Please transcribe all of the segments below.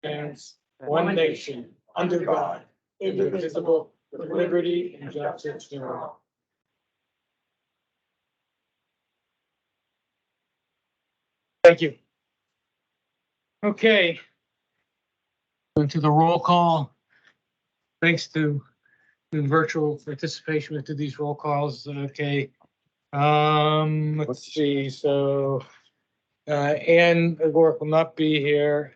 Stands one nation, under God, indivisible, with liberty and justice for all. Thank you. Okay. Into the roll call. Thanks to the virtual participation into these roll calls. Okay. Let's see. So, Ann O'Rourke will not be here.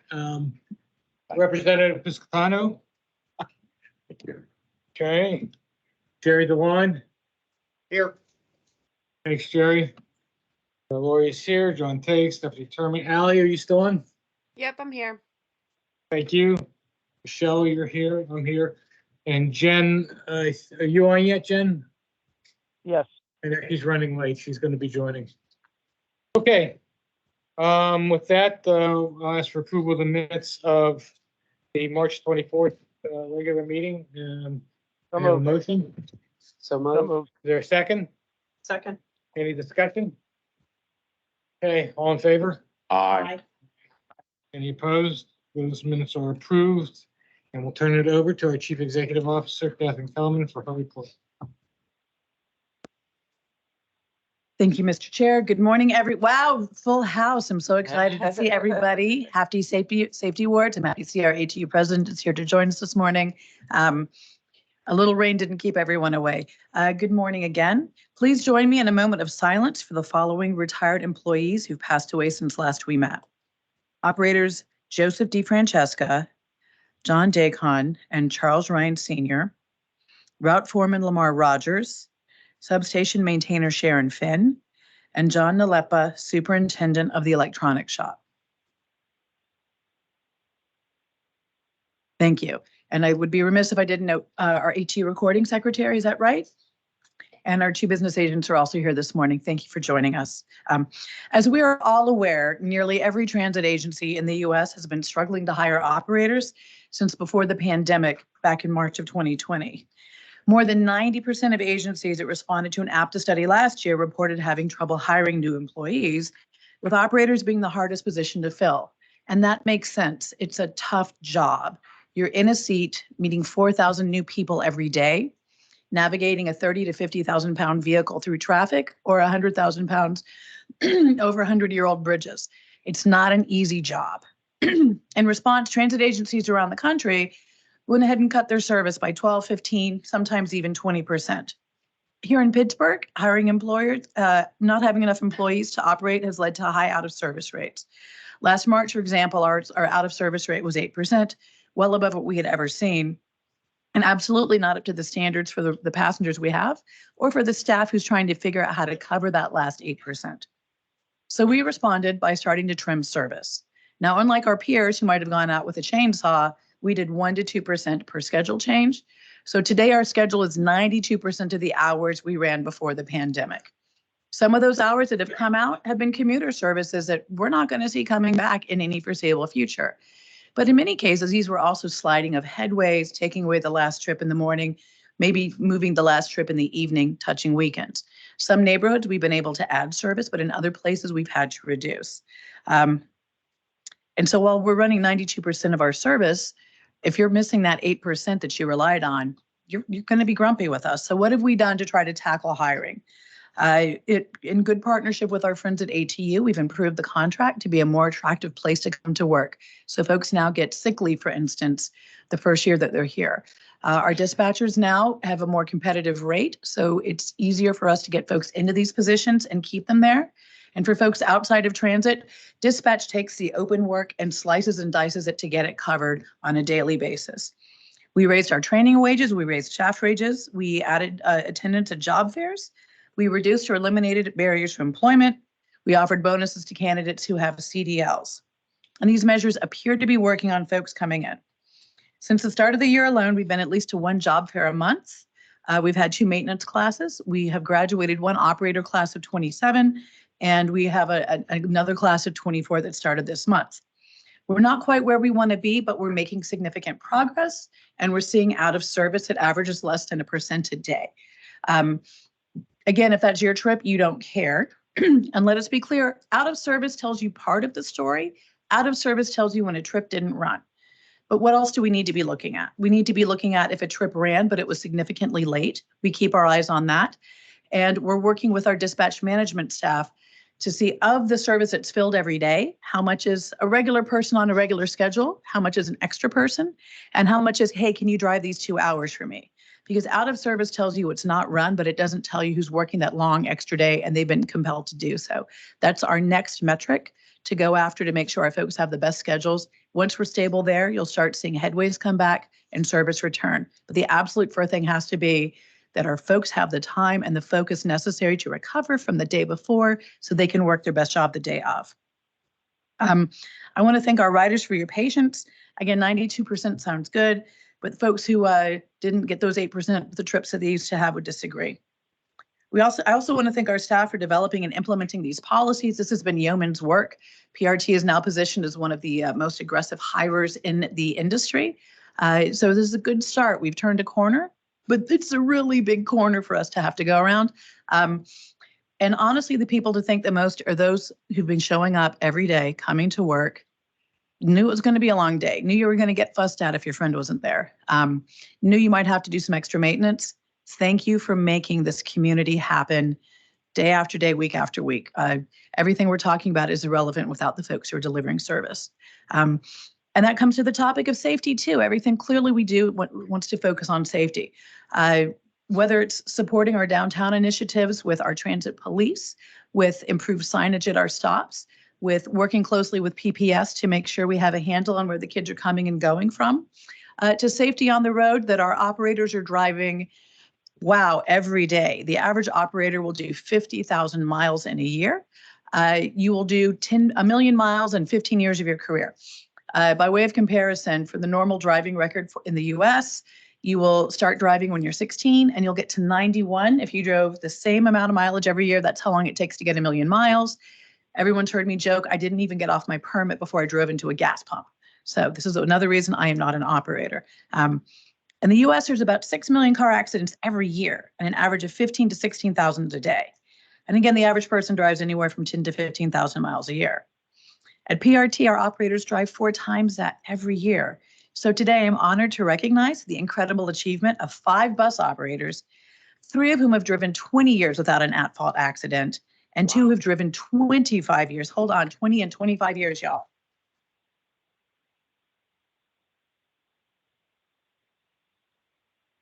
Representative Piscatano. Okay. Jerry DeWine. Here. Thanks, Jerry. Lori's here. John Takes, Stephanie Terman. Allie, are you still on? Yep, I'm here. Thank you. Michelle, you're here. I'm here. And Jen, are you on yet, Jen? Yes. And she's running late. She's going to be joining. Okay. With that, I'll ask for approval of the minutes of the March 24th regular meeting. So have a moved. motion. So moved. Is there a second? Second. Any discussion? Okay, all in favor? Aye. Any opposed? Those minutes are approved. And we'll turn it over to our Chief Executive Officer, Catherine Kellerman, for her report. Thank you, Mr. Chair. Good morning, wow, full house. I'm so excited to see everybody. Happy safety awards. I'm happy to see our ATU president is here to join us this morning. A little rain didn't keep everyone away. Good morning again. Please join me in a moment of silence for the following retired employees who've passed away since last we met. Operators Joseph DeFrancesca, John Dacon, and Charles Ryan Sr., Route Foreman Lamar Rogers, Substation Maintainer Sharon Finn, and John Nalepa, Superintendent of the Electronics Shop. Thank you. And I would be remiss if I didn't note our ATU recording secretary, is that right? And our two business agents are also here this morning. Thank you for joining us. As we are all aware, nearly every transit agency in the US has been struggling to hire operators since before the pandemic back in March of 2020. More than 90% of agencies that responded to an APTA study last year reported having trouble hiring new employees, with operators being the hardest position to fill. And that makes sense. It's a tough job. You're in a seat meeting 4,000 new people every day, navigating a 30 to 50,000 pound vehicle through traffic or 100,000 pounds over 100-year-old bridges. It's not an easy job. In response, transit agencies around the country went ahead and cut their service by 12, 15, sometimes even 20%. Here in Pittsburgh, hiring employers, not having enough employees to operate has led to high out of service rates. Last March, for example, our out of service rate was 8%, well above what we had ever seen, and absolutely not up to the standards for the passengers we have or for the staff who's trying to figure out how to cover that last 8%. So we responded by starting to trim service. Now, unlike our peers who might have gone out with a chainsaw, we did 1 to 2% per schedule change. So today our schedule is 92% of the hours we ran before the pandemic. Some of those hours that have come out have been commuter services that we're not going to see coming back in any foreseeable future. But in many cases, these were also sliding of headways, taking away the last trip in the morning, maybe moving the last trip in the evening, touching weekends. Some neighborhoods we've been able to add service, but in other places we've had to reduce. And so while we're running 92% of our service, if you're missing that 8% that you relied on, you're going to be grumpy with us. So what have we done to try to tackle hiring? In good partnership with our friends at ATU, we've improved the contract to be a more attractive place to come to work. So folks now get sick leave, for instance, the first year that they're here. Our dispatchers now have a more competitive rate, so it's easier for us to get folks into these positions and keep them there. And for folks outside of transit, dispatch takes the open work and slices and dices it to get it covered on a daily basis. We raised our training wages, we raised shaft wages, we added attendance at job fairs, we reduced or eliminated barriers to employment, we offered bonuses to candidates who have CDLs. And these measures appear to be working on folks coming in. Since the start of the year alone, we've been at least to 1 job fair a month. We've had 2 maintenance classes. We have graduated 1 operator class of 27, and we have another class of 24 that started this month. We're not quite where we want to be, but we're making significant progress, and we're seeing out of service that averages less than 1% a day. Again, if that's your trip, you don't care. And let us be clear, out of service tells you part of the story. Out of service tells you when a trip didn't run. But what else do we need to be looking at? We need to be looking at if a trip ran, but it was significantly late. We keep our eyes on that. And we're working with our dispatch management staff to see of the service that's filled every day, how much is a regular person on a regular schedule, how much is an extra person, and how much is, hey, can you drive these 2 hours for me? Because out of service tells you it's not run, but it doesn't tell you who's working that long extra day and they've been compelled to do so. That's our next metric to go after to make sure our folks have the best schedules. Once we're stable there, you'll start seeing headways come back and service return. But the absolute first thing has to be that our folks have the time and the focus necessary to recover from the day before so they can work their best job the day of. I want to thank our riders for your patience. Again, 92% sounds good, but folks who didn't get those 8% of the trips that they used to have would disagree. I also want to thank our staff for developing and implementing these policies. This has been yeoman's work. PRT is now positioned as one of the most aggressive hirers in the industry. So this is a good start. We've turned a corner, but it's a really big corner for us to have to go around. And honestly, the people to thank the most are those who've been showing up every day, coming to work, knew it was going to be a long day, knew you were going to get fussed at if your friend wasn't there, knew you might have to do some extra maintenance. Thank you for making this community happen day after day, week after week. Everything we're talking about is irrelevant without the folks who are delivering service. And that comes to the topic of safety too. Everything clearly we do wants to focus on safety. Whether it's supporting our downtown initiatives with our transit police, with improved signage at our stops, with working closely with PPS to make sure we have a handle on where the kids are coming and going from, to safety on the road that our operators are driving. Wow, every day. The average operator will do 50,000 miles in a year. You will do 1 million miles in 15 years of your career. By way of comparison, for the normal driving record in the US, you will start driving when you're 16 and you'll get to 91 if you drove the same amount of mileage every year. That's how long it takes to get 1 million miles. Everyone's heard me joke, I didn't even get off my permit before I drove into a gas pump. So this is another reason I am not an operator. In the US, there's about 6 million car accidents every year, and an average of 15 to 16,000 a day. And again, the average person drives anywhere from 10 to 15,000 miles a year. At PRT, our operators drive 4 times that every year. So today, I'm honored to recognize the incredible achievement of 5 bus operators, 3 of whom have driven 20 years without an at-fault accident, and 2 have driven 25 years. Hold on, 20 and 25 years, y'all.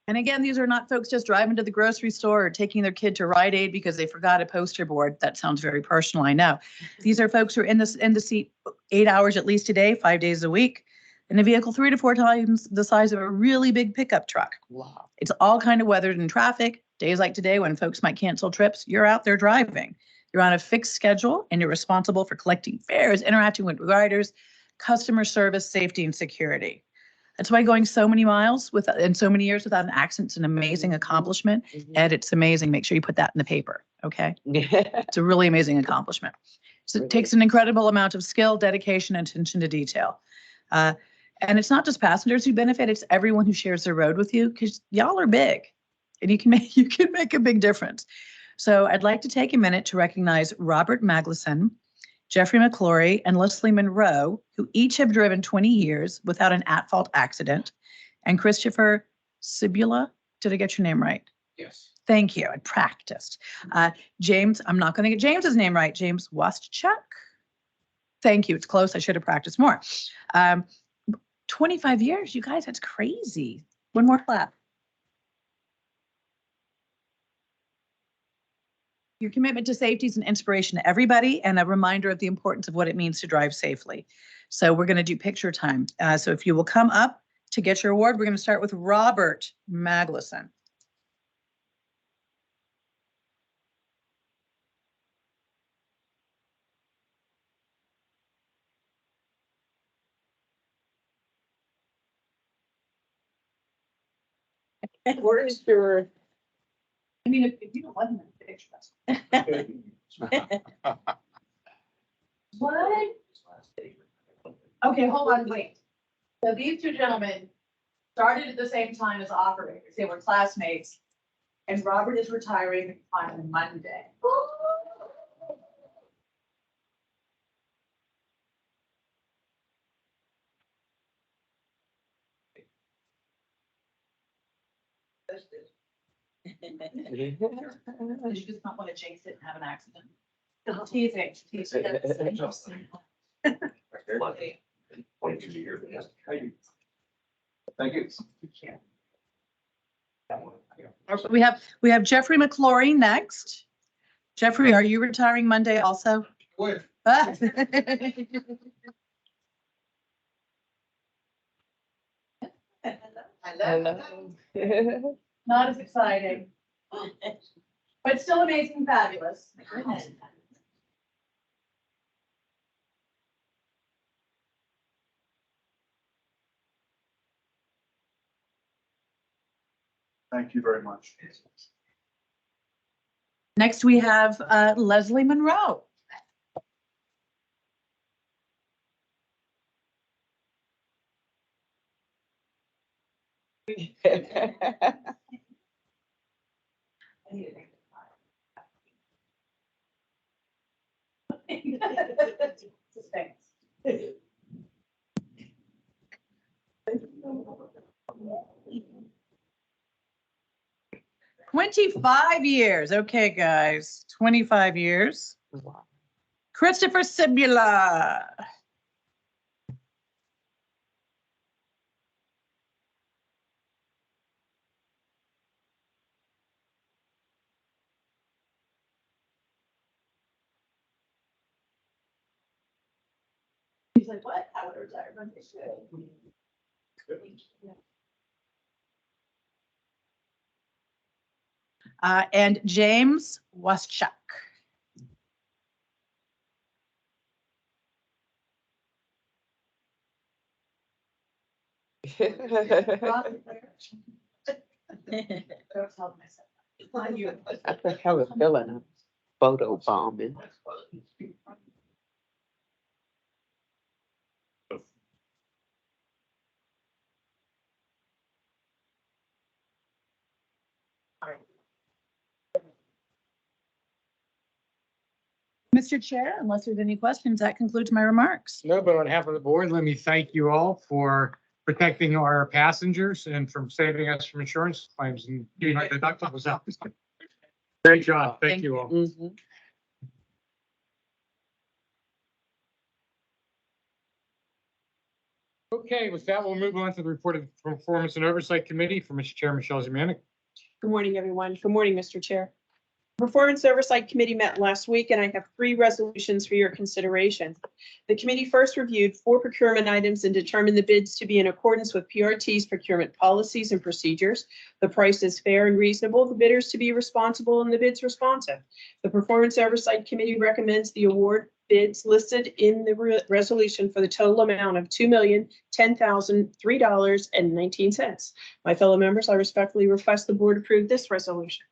And again, these are not folks just driving to the grocery store or taking their kid to Rite Aid because they forgot a poster board. That sounds very personal, I know. These are folks who are in the seat 8 hours at least a day, 5 days a week, in a vehicle 3 to 4 times the size of a really big pickup truck. Wow. It's all kind of weathered in traffic. Days like today when folks might cancel trips, you're out there driving. You're on a fixed schedule and you're responsible for collecting fares, interacting with riders, customer service, safety, and security. That's why going so many miles in so many years without an accident is an amazing accomplishment. Ed, it's amazing. Make sure you put that in the paper, okay? It's a really amazing accomplishment. So it takes an incredible amount of skill, dedication, and attention to detail. And it's not just passengers who benefit, it's everyone who shares the road with you because y'all are big and you can make a big difference. So I'd like to take a minute to recognize Robert Magnuson, Jeffrey McClory, and Leslie Monroe, who each have driven 20 years without an at-fault accident, and Christopher Sibula. Did I get your name right? Yes. Thank you. I practiced. James, I'm not going to get James's name right. James Wastchuk. Thank you. It's close. I should have practiced more. 25 years, you guys, that's crazy. One more clap. Your commitment to safety is an inspiration to everybody and a reminder of the importance of what it means to drive safely. So we're going to do picture time. So if you will come up to get your award, we're going to start with Robert Magnuson. Where is your? I mean, if you don't want him in the picture, that's what? Okay, hold on, wait. So these 2 gentlemen started at the same time as operators. They were classmates, and Robert is retiring on Monday. You just not want to jinx it and have an accident. Teasing. Like 22 years. Thank you. We have Jeffrey McClory next. Jeffrey, are you retiring Monday also? Wait. Hello. Not as exciting, but still amazing, fabulous. Thank you very much. Next, we have Leslie Monroe. Suspense. 25 years. Okay, guys, 25 years. Christopher Sibula. He's like, what? I would retire Monday. And James Waschuk. That's a hell of a feeling. Photo bombing. Mr. Chair, unless there's any questions, that concludes my remarks. No, but on behalf of the board, let me thank you all for protecting our passengers and from saving us from insurance claims and doing our deductibles out. Great job. Thank you all. Mhm. Okay, with that, we'll move on to the report of the Performance and Oversight Committee for Mr. Chair Michelle Zemanek. Good morning, everyone. Good morning, Mr. Chair. Performance Oversight Committee met last week, and I have 3 resolutions for your consideration. The committee first reviewed 4 procurement items and determined the bids to be in accordance with PRT's procurement policies and procedures. The price is fair and reasonable, the bidders to be responsible, and the bids responsive. The Performance Oversight Committee recommends the award bids listed in the resolution for the total amount of $2,010,003.19. My fellow members, I respectfully request the board approve this resolution.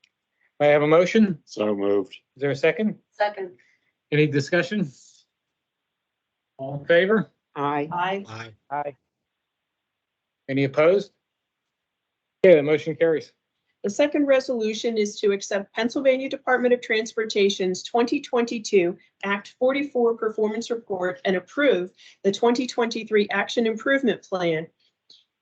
May I have a motion? So moved. Is there a second? Second. Any discussion? All in favor? Aye. Aye. Aye. Any opposed? Okay, the motion carries. The second resolution is to accept Pennsylvania Department of Transportation's 2022 Act 44 Performance Report and approve the 2023 Action Improvement Plan.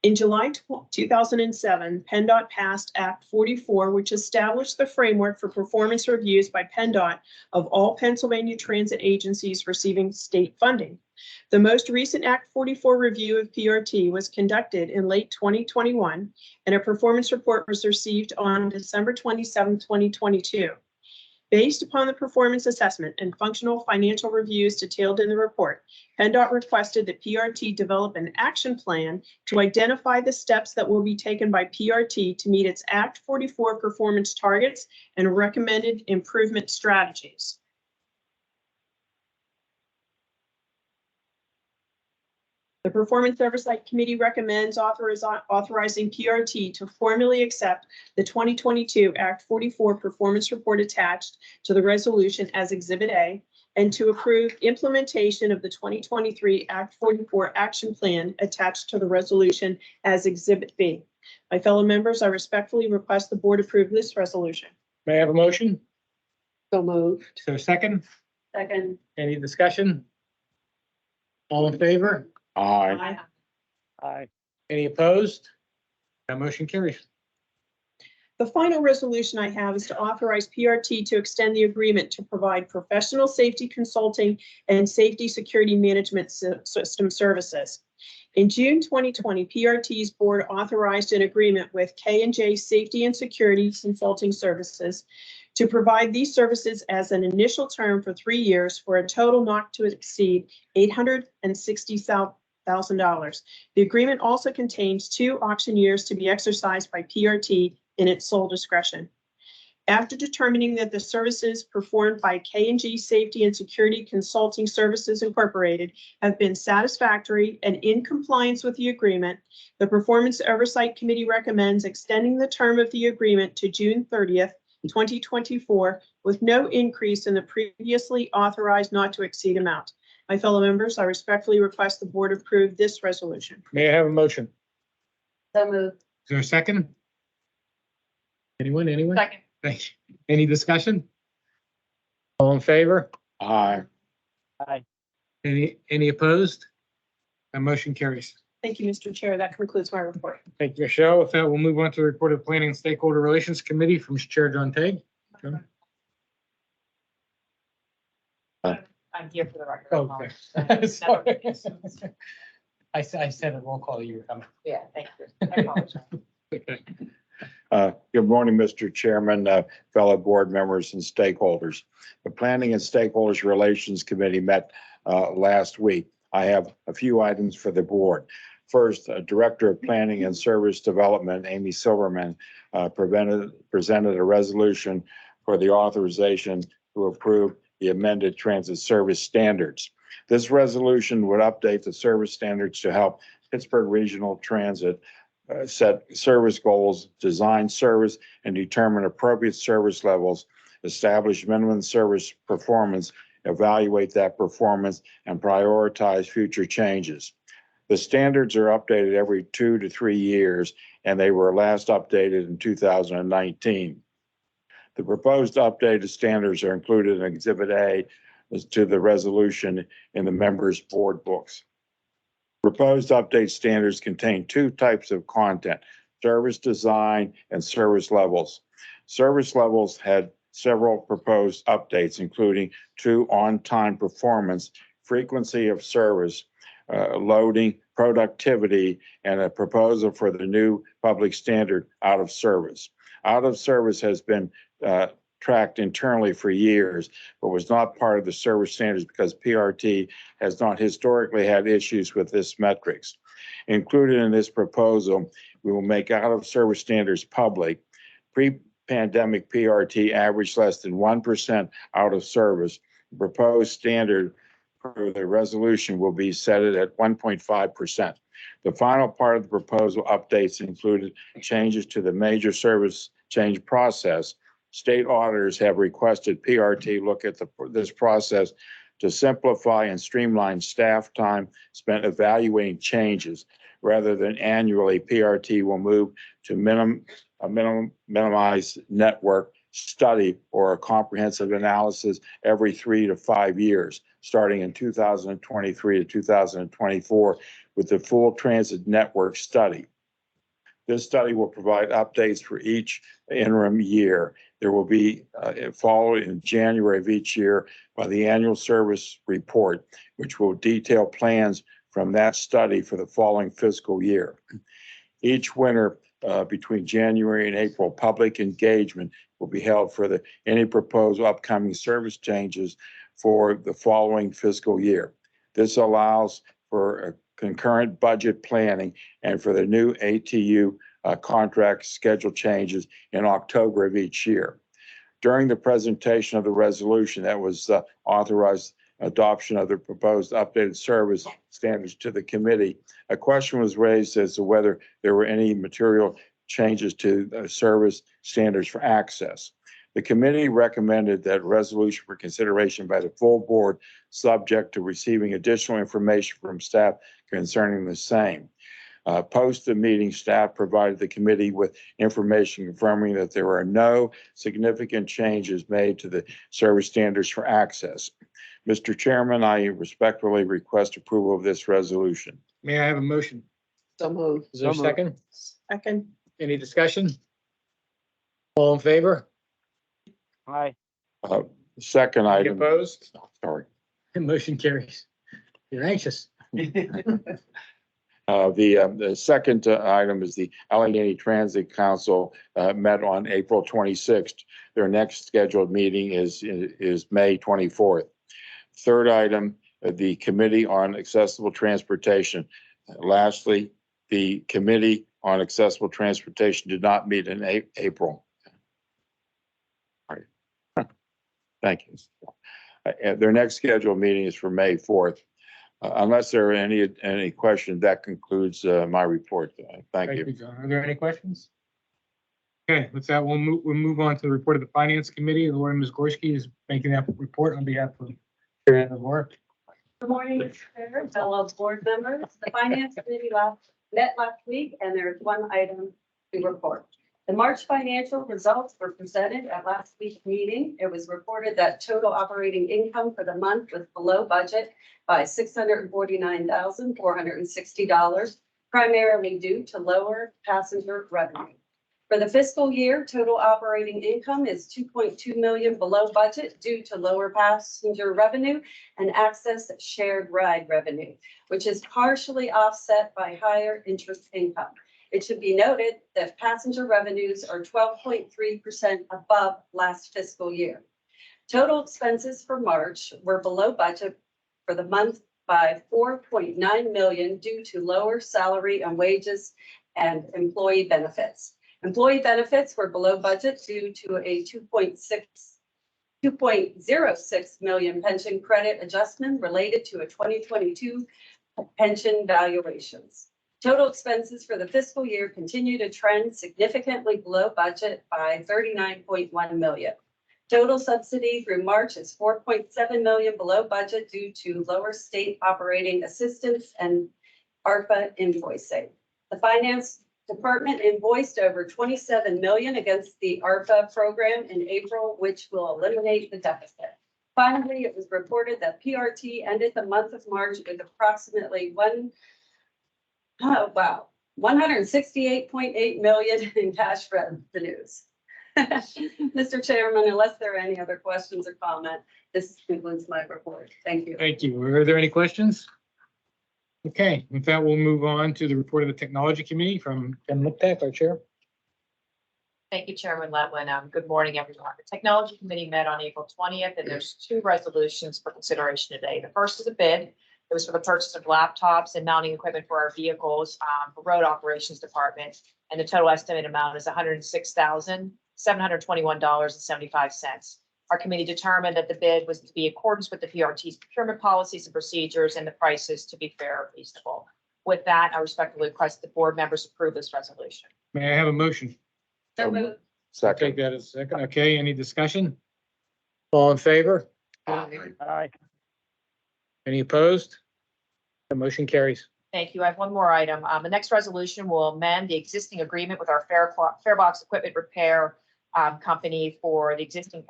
In July 2007, PennDOT passed Act 44, which established the framework for performance reviews by PennDOT of all Pennsylvania transit agencies receiving state funding. The most recent Act 44 review of PRT was conducted in late 2021, and a performance report was received on December 27, 2022. Based upon the performance assessment and functional financial reviews detailed in the report, PennDOT requested that PRT develop an action plan to identify the steps that will be taken by PRT to meet its Act 44 performance targets and recommended improvement strategies. The Performance Oversight Committee recommends authorizing PRT to formally accept the 2022 Act 44 Performance Report attached to the resolution as Exhibit A and to approve implementation of the 2023 Act 44 Action Plan attached to the resolution as Exhibit B. My fellow members, I respectfully request the board approve this resolution. May I have a motion? So moved. Is there a second? Second. Any discussion? All in favor? Aye. Aye. Any opposed? That motion carries. The final resolution I have is to authorize PRT to extend the agreement to provide professional safety consulting and safety security management system services. In June 2020, PRT's board authorized an agreement with K&J Safety and Security Consulting Services to provide these services as an initial term for 3 years for a total not to exceed $860,000. The agreement also contains 2 auction years to be exercised by PRT in its sole discretion. After determining that the services performed by K&G Safety and Security Consulting Services Incorporated have been satisfactory and in compliance with the agreement, the Performance Oversight Committee recommends extending the term of the agreement to June 30th, 2024, with no increase in the previously authorized not to exceed amount. My fellow members, I respectfully request the board approve this resolution. May I have a motion? So moved. Is there a second? Anyone? Second. Thank you. Any discussion? All in favor? Aye. Any opposed? That motion carries. Thank you, Mr. Chair. That concludes my report. Thank you, Michelle. With that, we'll move on to the report of Planning and Stakeholder Relations Committee from Chair John Tague. I'm here for the record. Okay. Sorry. I said it, won't call you. Yeah, thank you. I apologize. Okay. Good morning, Mr. Chairman, fellow board members and stakeholders. The Planning and Stakeholders Relations Committee met last week. I have a few items for the board. First, Director of Planning and Service Development, Amy Silverman, presented a resolution for the authorization to approve the amended transit service standards. This resolution would update the service standards to help Pittsburgh Regional Transit set service goals, design service, and determine appropriate service levels, establish minimum service performance, evaluate that performance, and prioritize future changes. The standards are updated every 2 to 3 years, and they were last updated in 2019. The proposed updated standards are included in Exhibit A to the resolution in the members' board books. Proposed update standards contain 2 types of content: service design and service levels. Service levels had several proposed updates, including 2 on-time performance, frequency of service, loading, productivity, and a proposal for the new public standard out of service. Out of service has been tracked internally for years, but was not part of the service standards because PRT has not historically had issues with this metrics. Included in this proposal, we will make out of service standards public. Pre-pandemic PRT averaged less than 1% out of service. The proposed standard for the resolution will be set at 1.5%. The final part of the proposal updates included changes to the major service change process. State auditors have requested PRT look at this process to simplify and streamline staff time spent evaluating changes. Rather than annually, PRT will move to minimize network study or a comprehensive analysis every 3 to 5 years, starting in 2023 to 2024 with the full transit network study. This study will provide updates for each interim year. There will be followed in January of each year by the annual service report, which will detail plans from that study for the following fiscal year. Each winter between January and April, public engagement will be held for any proposed upcoming service changes for the following fiscal year. This allows for concurrent budget planning and for the new ATU contract schedule changes in October of each year. During the presentation of the resolution that was authorized adoption of the proposed updated service standards to the committee, a question was raised as to whether there were any material changes to service standards for access. The committee recommended that resolution for consideration by the full board, subject to receiving additional information from staff concerning the same. Post the meeting, staff provided the committee with information confirming that there are no significant changes made to the service standards for access. Mr. Chairman, I respectfully request approval of this resolution. May I have a motion? So moved. Is there a second? Second. Any discussion? All in favor? Aye. Second Any item, opposed? sorry. Motion carries. You're anxious. The second item is the Allegheny Transit Council met on April 26th. Their next scheduled meeting is May 24th. Third item, the Committee on Accessible Transportation. Lastly, the Committee on Accessible Transportation did not meet in April. All right. Thank you. Their next scheduled meeting is for May 4th. Unless there are any questions, that concludes my report. Thank you. John. Are there any questions? Okay, with that, we'll move on to the report of the Finance Committee. Laura Mizgorski is making that report on behalf of Chair Laura. Good morning, Mr. Chair, fellow board members. The Finance Committee met last week, and there's one item to report. The March financial results were presented at last week's meeting. It was reported that total operating income for the month was below budget by $649,460, primarily due to lower passenger revenue. For the fiscal year, total operating income is $2.2 million below budget due to lower passenger revenue and access shared ride revenue, which is partially offset by higher interest income. It should be noted that passenger revenues are 12.3% above last fiscal year. Total expenses for March were below budget for the month by $4.9 million due to lower salary and wages and employee benefits. Employee benefits were below budget due to a $2.06 million pension credit adjustment related to a 2022 pension valuations. Total expenses for the fiscal year continue to trend significantly below budget by $39.1 million. Total subsidy through March is $4.7 million below budget due to lower state operating assistance and ARPA invoicing. The Finance Department invoiced over $27 million against the ARPA program in April, which will eliminate the deficit. Finally, it was reported that PRT ended the month of March with approximately $168.8 million in cash revenues. Mr. Chairman, unless there are any other questions or comment, this concludes my report. Thank you. Thank you. Are there any questions? Okay, with that, we'll move on to the report of the Technology Committee from Ken Liptak, our chair. Thank you, Chairman Letwin. Good morning, everyone. The Technology Committee met on April 20th, and there's two resolutions for consideration today. The first is a bid. It was for the purchase of laptops and mounting equipment for our vehicles for road operations department, and the total estimated amount is $106,721.75. Our committee determined that the bid was to be in accordance with the PRT's procurement policies and procedures and the prices to be fair and reasonable. With that, I respectfully request the board members approve this resolution. May I have a motion? So moved. Take Second. that as a second. Okay, any discussion? All in favor? Aye. Any opposed? The motion carries. Thank you. I have one more item. The next resolution will amend the existing agreement with our Farebox Equipment Repair company for the existing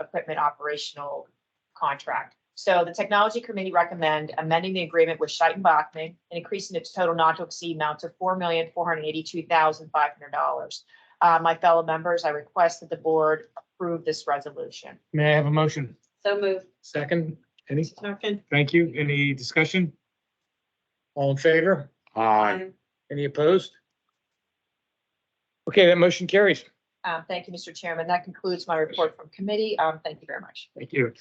equipment operational contract. So the Technology Committee recommend amending the agreement with Scheidt & Bachman and increasing its total not to exceed amount to $4,482,500. My fellow members, I request that the board approve this resolution. May I have a motion? So moved. Second, any? Second. Thank you. Any discussion? All in favor? Aye. Any opposed? Okay, that motion carries. Thank you, Mr. Chairman. That concludes my report from committee. Thank you very much. Thank you.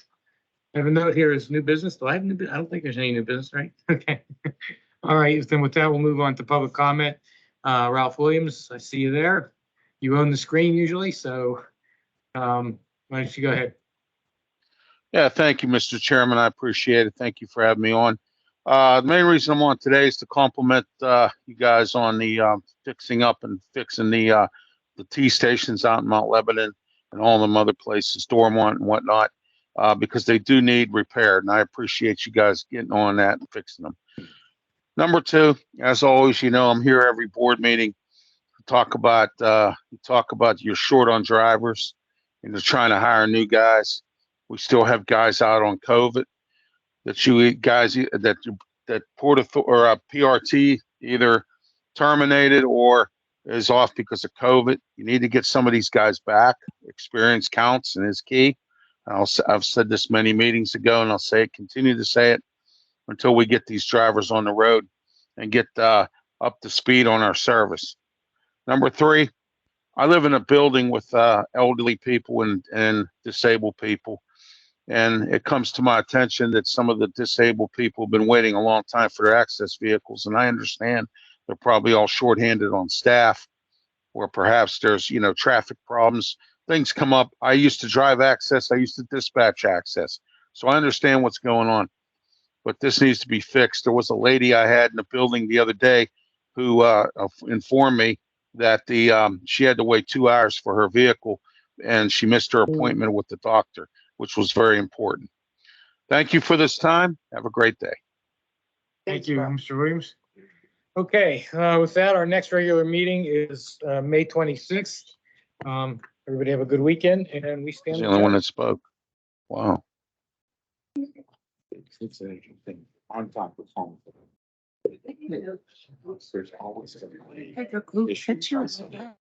I have a note here is new business. Do I have new business? I don't think there's any new business, right? Okay. All right, then with that, we'll move on to public comment. Ralph Williams, I see you there. You own the screen usually, so why don't you go ahead? Yeah, thank you, Mr. Chairman. I appreciate it. Thank you for having me on. The main reason I'm on today is to compliment you guys on the fixing the T stations out in Mount Lebanon and all them other places, Dormont and whatnot, because they do need repaired, and I appreciate you guys getting on that and fixing them. Number two, as always, you know, I'm here every board meeting to talk about you're short on drivers and they're trying to hire new guys. We still have guys out on COVID that you guys that Port or PRT either terminated or is off because of COVID. You need to get some of these guys back. Experience counts and is key. I've said this many meetings ago, and I'll continue to say it until we get these drivers on the road and get up to speed on our service. Number 3, I live in a building with elderly people and disabled people. And it comes to my attention that some of the disabled people have been waiting a long time for their access vehicles. And I understand they're probably all shorthanded on staff, or perhaps there's, traffic problems. Things come up. I used to drive access. I used to dispatch access. So I understand what's going on. But this needs to be fixed. There was a lady I had in the building the other day who informed me that she had to wait 2 hours for her vehicle, and she missed her appointment with the doctor, which was very important. Thank you for this time. Have a great day. Thank you, Mr. Williams. Okay, with that, our next regular meeting is May 26th. Everybody have a good weekend, and we He's stand the only one adjourned. that spoke. Wow. It's an interesting on top of home. There's always. Take a group issues. picture.